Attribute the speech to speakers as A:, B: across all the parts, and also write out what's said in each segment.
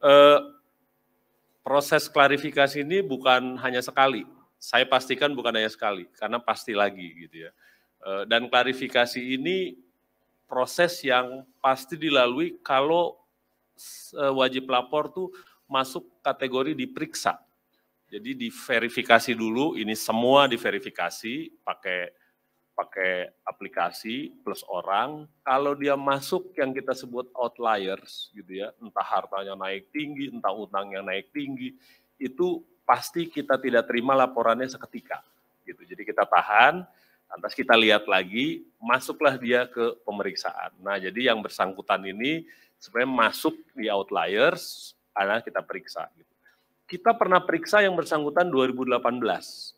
A: Eh, Proses klarifikasi ini bukan hanya sekali. Saya pastikan bukan hanya sekali, karena pasti lagi gitu ya. Dan klarifikasi ini proses yang pasti dilalui kalau wajib lapor tuh masuk kategori diperiksa. Jadi diverifikasi dulu, ini semua diverifikasi pakai aplikasi plus orang. Kalau dia masuk yang kita sebut outliers gitu ya, entah hartanya naik tinggi, entah utangnya naik tinggi, itu pasti kita tidak terima laporannya seketika. Gitu. Jadi kita tahan, lantas kita lihat lagi, masuklah dia ke pemeriksaan. Nah, jadi yang bersangkutan ini sebenarnya masuk di outliers, karena kita periksa. Gitu. Kita pernah periksa yang bersangkutan 2018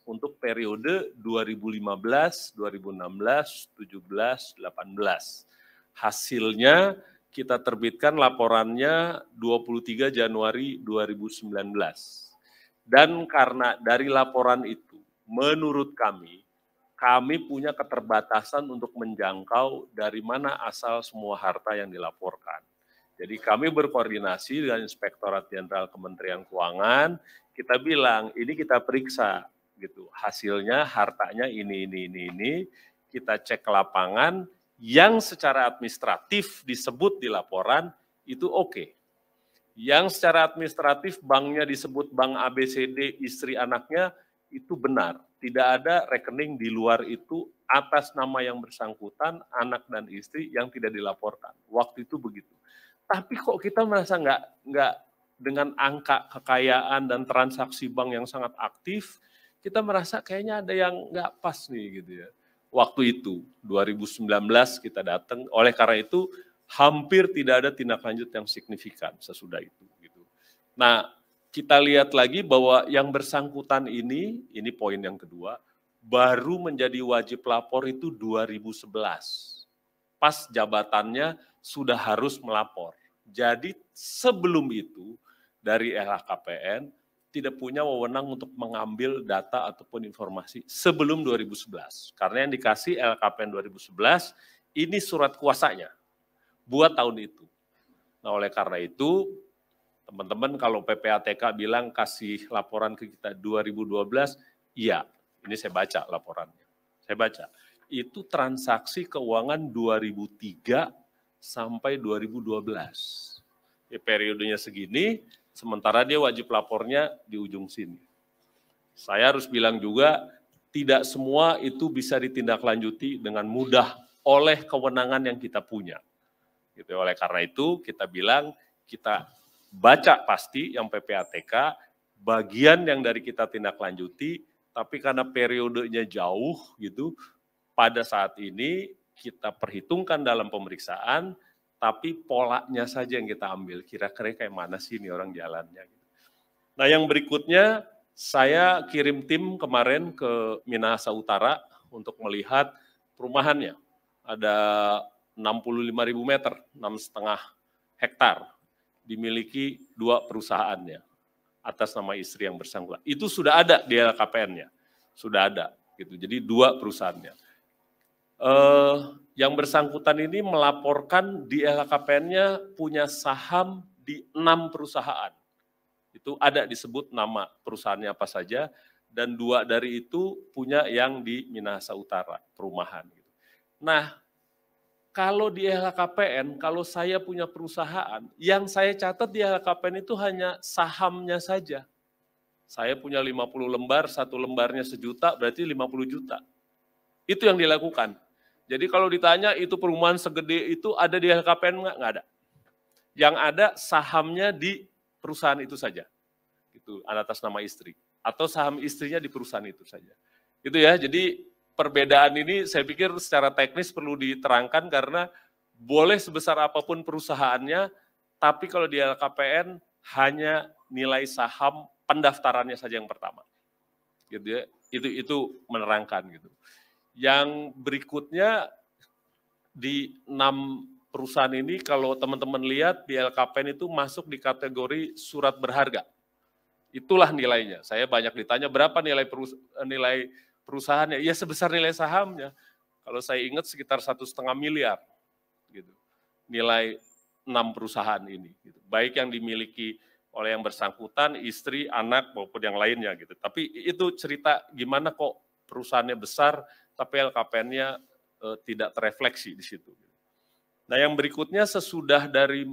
A: untuk periode 2015, 2016, 17, 18. Hasilnya kita terbitkan laporannya 23 Januari 2019. Dan karena dari laporan itu, menurut kami punya keterbatasan untuk menjangkau dari mana asal semua harta yang dilaporkan. Jadi kami berkoordinasi dengan Inspektorat Jenderal Kementerian Keuangan, kita bilang ini kita periksa gitu. Hasilnya hartanya ini, kita cek ke lapangan yang secara administratif disebut di laporan itu oke. Yang secara administratif banknya disebut bank ABCD istri anaknya itu benar. Tidak ada rekening di luar itu atas nama yang bersangkutan, anak dan istri yang tidak dilaporkan. Waktu itu begitu. Tapi kok kita merasa nggak dengan angka kekayaan dan transaksi bank yang sangat aktif, kita merasa kayaknya ada yang nggak pas nih gitu ya. Waktu itu 2019 kita datang, oleh karena itu hampir tidak ada tindak lanjut yang signifikan sesudah itu. Gitu. Nah, kita lihat lagi bahwa yang bersangkutan ini poin yang kedua, baru menjadi wajib lapor itu 2011. Pas jabatannya sudah harus melapor. Jadi sebelum itu dari LHKPN tidak punya wewenang untuk mengambil data ataupun informasi sebelum 2011. Karena yang dikasih LHKPN 2011 ini surat kuasanya buat tahun itu. Nah, oleh karena itu teman-teman kalau PPATK bilang kasih laporan ke kita 2012, iya, ini saya baca laporannya. Saya baca. Itu transaksi keuangan 2003 sampai 2012. Ya, periodenya segini, sementara dia wajib lapornya di ujung sini. Saya harus bilang juga, tidak semua itu bisa ditindaklanjuti dengan mudah oleh kewenangan yang kita punya. Gitu. Oleh karena itu, kita bilang, kita baca pasti yang PPATK, bagian yang dari kita tindaklanjuti, tapi karena periodenya jauh, gitu, pada saat ini kita perhitungkan dalam pemeriksaan, tapi polanya saja yang kita ambil. Kira-kira kayak mana sih ini orang jalannya. Nah yang berikutnya, saya kirim tim kemarin ke Minahasa Utara untuk melihat perumahannya. Ada 65.000 meter, 6,5 hektar, dimiliki 2 perusahaannya atas nama istri yang bersangkutan. Itu sudah ada di LHKPN-nya, sudah ada. Gitu. Jadi 2 perusahaannya. Yang bersangkutan ini melaporkan di LHKPN-nya punya saham di 6 perusahaan. Itu ada disebut nama perusahaannya apa saja, dan 2 dari itu punya yang di Minahasa Utara, perumahan. Nah, kalau di LHKPN, kalau saya punya perusahaan, yang saya catat di LHKPN itu hanya sahamnya saja. Saya punya 50 lembar, 1 lembarnya 1 juta, berarti 50 juta. Itu yang dilakukan. Jadi kalau ditanya itu perumahan segede itu ada di LHKPN nggak? Nggak ada. Yang ada sahamnya di perusahaan itu saja. Itu atas nama istri. Atau saham istrinya di perusahaan itu saja. Itu ya, jadi perbedaan ini saya pikir secara teknis perlu diterangkan karena boleh sebesar apapun perusahaannya, tapi kalau di LHKPN hanya nilai saham pendaftarannya saja yang pertama. Gitu ya, itu menerangkan gitu. Yang berikutnya di 6 perusahaan ini kalau teman-teman lihat di LHKPN itu masuk di kategori surat berharga. Itulah nilainya. Saya banyak ditanya berapa nilai perusahaannya. Ya sebesar nilai sahamnya. Kalau saya ingat sekitar 1,5 miliar gitu. Nilai 6 perusahaan ini. Gitu. Baik yang dimiliki oleh yang bersangkutan, istri, anak maupun yang lainnya gitu. Tapi itu cerita gimana kok perusahaannya besar tapi LKPN-nya tidak terefleksi di situ. Nah, yang berikutnya sesudah dari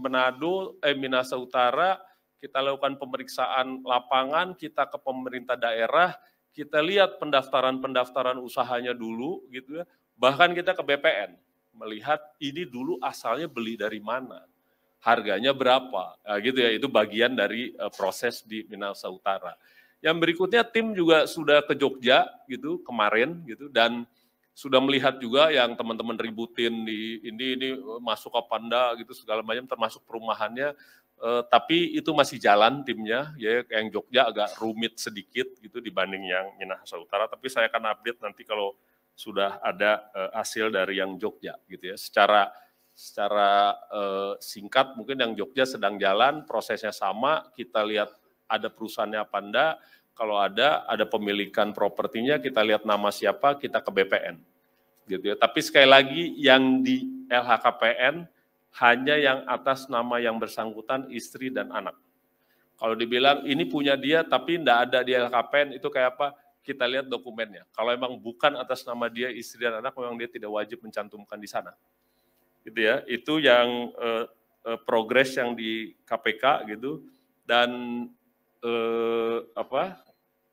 A: Minahasa Utara, kita lakukan pemeriksaan lapangan, kita ke pemerintah daerah, kita lihat pendaftaran usahanya dulu gitu ya. Bahkan kita ke BPN melihat ini dulu asalnya beli dari mana, harganya berapa, gitu ya. Itu bagian dari proses di Minahasa Utara. Yang berikutnya tim juga sudah ke Jogja gitu kemarin gitu, dan sudah melihat juga yang teman-teman ributin di ini masuk apa enggak gitu segala macam, termasuk perumahannya, tapi itu masih jalan timnya ya. Yang Jogja agak rumit sedikit gitu dibanding yang Minahasa Utara, tapi saya akan update nanti kalau sudah ada hasil dari yang Jogja gitu ya. Secara singkat mungkin yang Jogja sedang jalan, prosesnya sama, kita lihat ada perusahaannya apa enggak. Kalau ada pemilikan propertinya, kita lihat nama siapa, kita ke BPN. Gitu ya. Tapi sekali lagi yang di LHKPN hanya yang atas nama yang bersangkutan, istri dan anak. Kalau dibilang ini punya dia tapi enggak ada di LHKPN, itu kayak apa? Kita lihat dokumennya. Kalau emang bukan atas nama dia, istri dan anak, memang dia tidak wajib mencantumkan di sana. Gitu ya. Itu yang progres yang di KPK gitu. Dan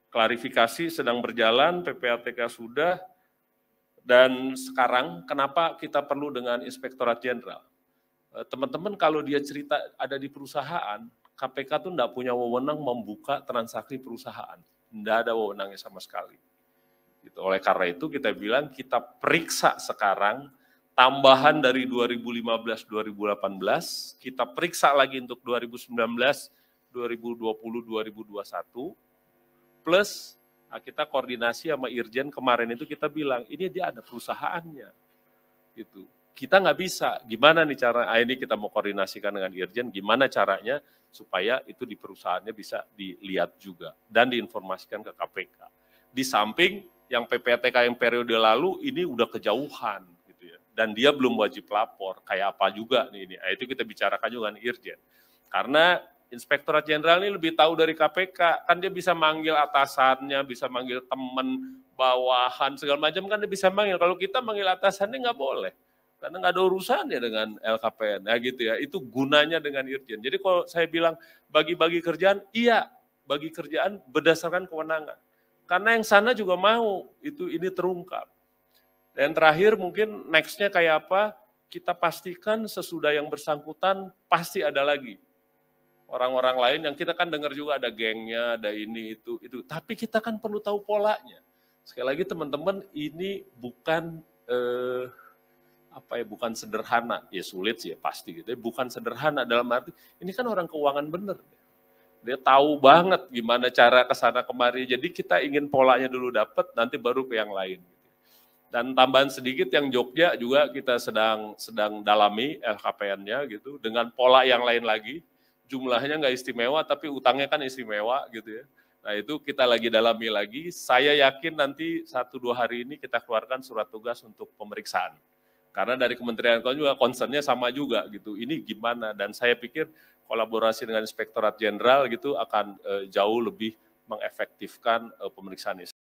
A: klarifikasi sedang berjalan, PPATK sudah, dan sekarang kenapa kita perlu dengan Inspektorat Jenderal? Teman-teman kalau dia cerita ada di perusahaan, KPK tuh enggak punya wewenang membuka transaksi perusahaan, enggak ada wewenangnya sama sekali. Gitu. Oleh karena itu kita bilang kita periksa sekarang, tambahan dari 2015-2018, kita periksa lagi untuk 2019, 2020, 2021, plus kita koordinasi sama Irjen kemarin itu kita bilang, ini dia ada perusahaannya. Gitu. Kita nggak bisa, gimana nih cara, ini kita mau koordinasikan dengan Irjen, gimana caranya supaya itu di perusahaannya bisa dilihat juga dan diinformasikan ke KPK. Di samping yang PPATK yang periode lalu ini udah kejauhan gitu ya, dan dia belum wajib lapor, kayak apa juga nih ini. Itu kita bicarakan juga dengan Irjen. Karena Inspektorat Jenderal ini lebih tahu dari KPK, kan dia bisa manggil atasannya, bisa manggil teman, bawahan, segala macam kan dia bisa manggil. Kalau kita manggil atasannya nggak boleh, karena nggak ada urusannya dengan LKPN, gitu ya. Itu gunanya dengan Irjen. Jadi kalau saya bilang bagi-bagi kerjaan, iya, bagi kerjaan berdasarkan kewenangan. Karena yang sana juga mau ini terungkap. Dan terakhir mungkin next-nya kayak apa, kita pastikan sesudah yang bersangkutan pasti ada lagi orang-orang lain yang kita kan dengar juga ada gengnya, ada ini, itu. Tapi kita kan perlu tahu polanya. Sekali lagi teman-teman, ini bukan bukan sederhana. Ya sulit sih ya pasti gitu. Bukan sederhana dalam arti, ini kan orang keuangan bener. Dia tahu banget gimana cara kesana kemari. Jadi kita ingin polanya dulu dapat, nanti baru ke yang lain. Dan tambahan sedikit yang Jogja juga kita sedang dalami LKPN-nya gitu, dengan pola yang lain lagi. Jumlahnya nggak istimewa, tapi utangnya kan istimewa gitu ya. Nah itu kita lagi dalami lagi, saya yakin nanti 1-2 hari ini kita keluarkan surat tugas untuk pemeriksaan. Karena dari Kementerian Keuangan juga concern-nya sama juga gitu, ini gimana, dan saya pikir kolaborasi dengan Inspektorat Jenderal gitu akan jauh lebih mengefektifkan pemeriksaan ini.